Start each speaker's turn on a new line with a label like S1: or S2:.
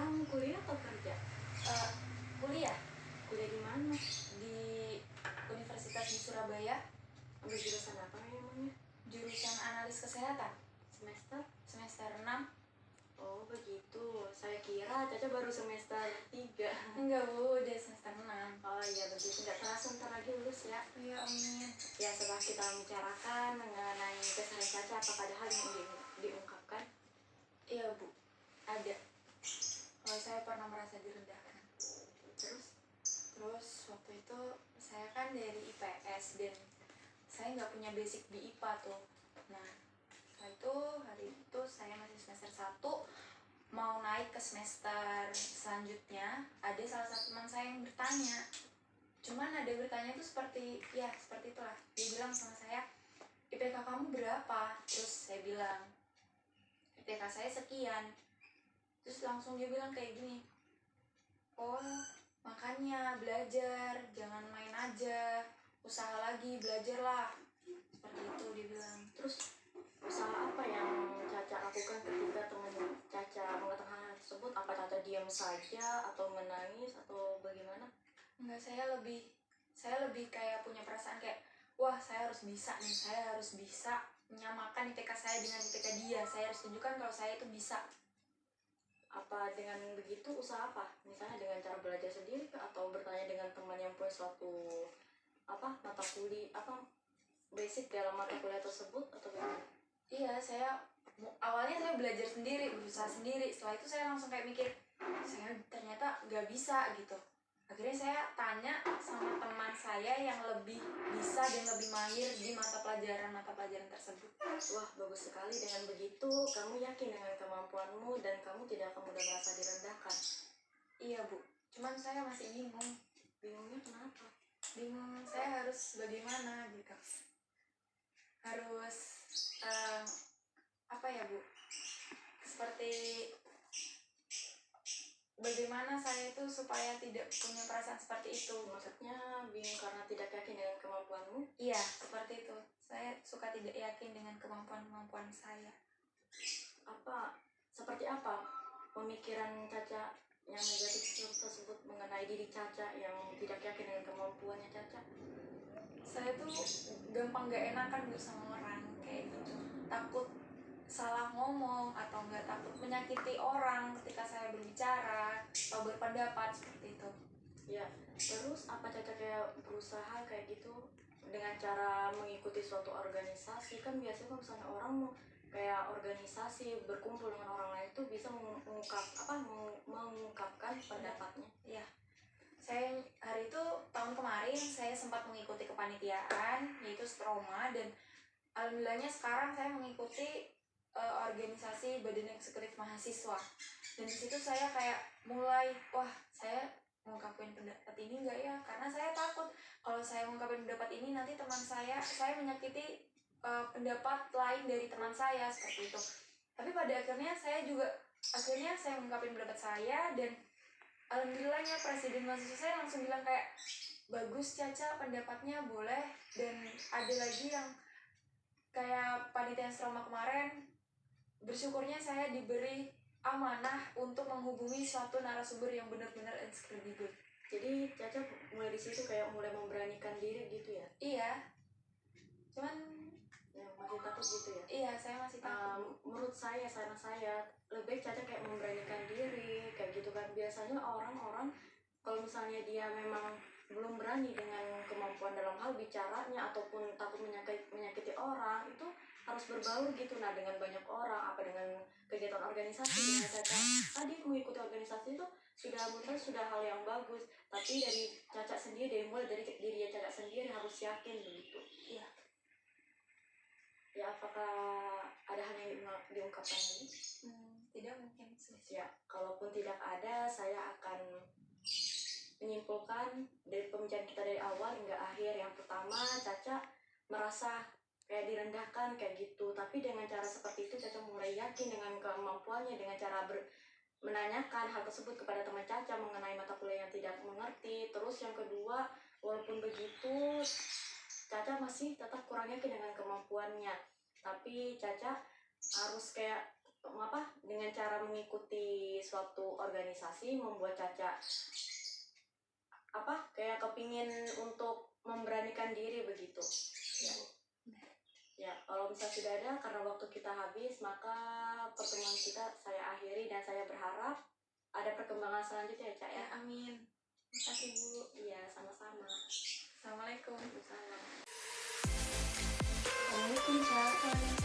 S1: sekarang kuliah atau kerja?
S2: Eh, kuliah
S1: Kuliah di mana?
S2: di Universitas di Surabaya,
S1: Ambil jurusan apa emangnya?
S2: jurusan analis kesehatan,
S1: Semester?
S2: semester 6.
S1: Oh begitu, saya kira Caca baru semester 3.
S2: Enggak bu, udah semester 6.
S1: Oh iya begitu, nggak terasa ntar lagi lulus ya.
S2: Iya amin.
S1: Ya setelah kita membicarakan mengenai keseharian Caca, apakah ada hal yang diungkapkan?
S2: Iya bu, ada. Kalau saya pernah merasa direndahkan. Terus waktu itu saya kan dari IPS dan saya nggak punya basic di IPA tuh. Nah setelah itu hari itu saya masih semester 1 mau naik ke semester selanjutnya, ada salah satu teman saya yang bertanya. Cuman ada bertanya tuh seperti itulah. Dia bilang sama saya, IPK kamu berapa? Terus saya bilang, IPK saya sekian. Terus langsung dia bilang kayak gini, oh makanya belajar, jangan main aja, usaha lagi, belajarlah. Seperti itu dia bilang.
S1: Terus usaha apa yang Caca lakukan ketika teman Caca mengatakan hal tersebut? Apa Caca diam saja atau menangis atau bagaimana?
S2: Enggak, saya lebih kayak punya perasaan kayak, wah saya harus bisa nih, saya harus bisa menyamakan IPK saya dengan IPK dia. Saya harus tunjukkan kalau saya itu bisa.
S1: Apa dengan begitu usaha apa? Misalnya dengan cara belajar sendiri atau bertanya dengan teman yang punya suatu mata kuliah basic dalam mata kuliah tersebut atau bagaimana?
S2: Iya, awalnya saya belajar sendiri, berusaha sendiri. Setelah itu saya langsung kayak mikir, saya ternyata nggak bisa gitu. Akhirnya saya tanya sama teman saya yang lebih bisa dan lebih mahir di mata pelajaran tersebut.
S1: Wah, bagus sekali. Dengan begitu, kamu yakin dengan kemampuanmu dan kamu tidak akan mudah merasa direndahkan.
S2: Iya, Bu. Cuman saya masih bingung.
S1: Bingungnya kenapa?
S2: Bingung saya harus bagaimana gitu. Harus apa ya, Bu? Seperti bagaimana saya itu supaya tidak punya perasaan seperti itu.
S1: Maksudnya bingung karena tidak yakin dengan kemampuanmu?
S2: Iya, seperti itu. Saya suka tidak yakin dengan kemampuan saya.
S1: Seperti apa pemikiran Caca yang negatif tersebut mengenai diri Caca yang tidak yakin dengan kemampuannya Caca?
S2: Saya tuh gampang gak enakan sama orang kayak gitu. Takut salah ngomong atau enggak, takut menyakiti orang ketika saya berbicara atau berpendapat seperti itu.
S1: Ya, terus apa Caca kayak berusaha kayak gitu dengan cara mengikuti suatu organisasi? Kan biasanya kalau misalnya orang mau kayak organisasi berkumpul dengan orang lain itu bisa mengungkapkan pendapatnya.
S2: Iya. Saya hari itu tahun kemarin saya sempat mengikuti kepanitiaan yaitu Stroma, dan alhamdulillahnya sekarang saya mengikuti organisasi Badan Eksekutif Mahasiswa. Dan disitu saya kayak mulai, wah saya mengungkapkan pendapat ini enggak ya, karena saya takut kalau saya mengungkapkan pendapat ini nanti teman saya menyakiti pendapat lain dari teman saya seperti itu. Tapi pada akhirnya saya mengungkapkan pendapat saya, dan alhamdulillahnya presiden mahasiswa saya langsung bilang kayak, bagus Caca pendapatnya, boleh. Dan ada lagi yang kayak panitia Stroma kemarin, bersyukurnya saya diberi amanah untuk menghubungi suatu narasumber yang benar-benar inscredible.
S1: Jadi Caca mulai di situ kayak mulai memberanikan diri gitu ya?
S2: Iya, cuman
S1: yang masih takut gitu ya?
S2: Iya, saya masih takut.
S1: Menurut saya, saran saya lebih Caca kayak memberanikan diri kayak gitu kan. Biasanya orang-orang kalau misalnya dia memang belum berani dengan kemampuan dalam hal bicaranya ataupun takut menyakiti orang, itu harus berbaur gitu. Nah, dengan banyak orang, dengan kegiatan organisasi, dengan Caca tadi mengikuti organisasi itu sudah hal yang bagus. Tapi dari Caca sendiri, mulai dari diri Caca sendiri harus yakin begitu.
S2: Iya.
S1: Ya, apakah ada hal yang diungkapkan lagi?
S2: Tidak mungkin sih.
S1: Ya, kalaupun tidak ada, saya akan menyimpulkan dari pembicaraan kita dari awal hingga akhir. Yang pertama, Caca merasa kayak direndahkan kayak gitu, tapi dengan cara seperti itu Caca mulai yakin dengan kemampuannya, dengan cara menanyakan hal tersebut kepada teman Caca mengenai mata kuliah yang tidak mengerti. Terus yang kedua, walaupun begitu Caca masih tetap kurang yakin dengan kemampuannya, tapi Caca harus kayak dengan cara mengikuti suatu organisasi membuat Caca kayak kepingin untuk memberanikan diri begitu ya. Ya, kalau misalnya sudah ada, karena waktu kita habis, maka pertemuan kita saya akhiri dan saya berharap ada perkembangan selanjutnya ya, Cak ya.
S2: Ya, amin. Terima kasih Bu.
S1: Iya, sama-sama.
S2: Assalamualaikum.
S1: Waalaikumsalam. Assalamualaikum, Cak.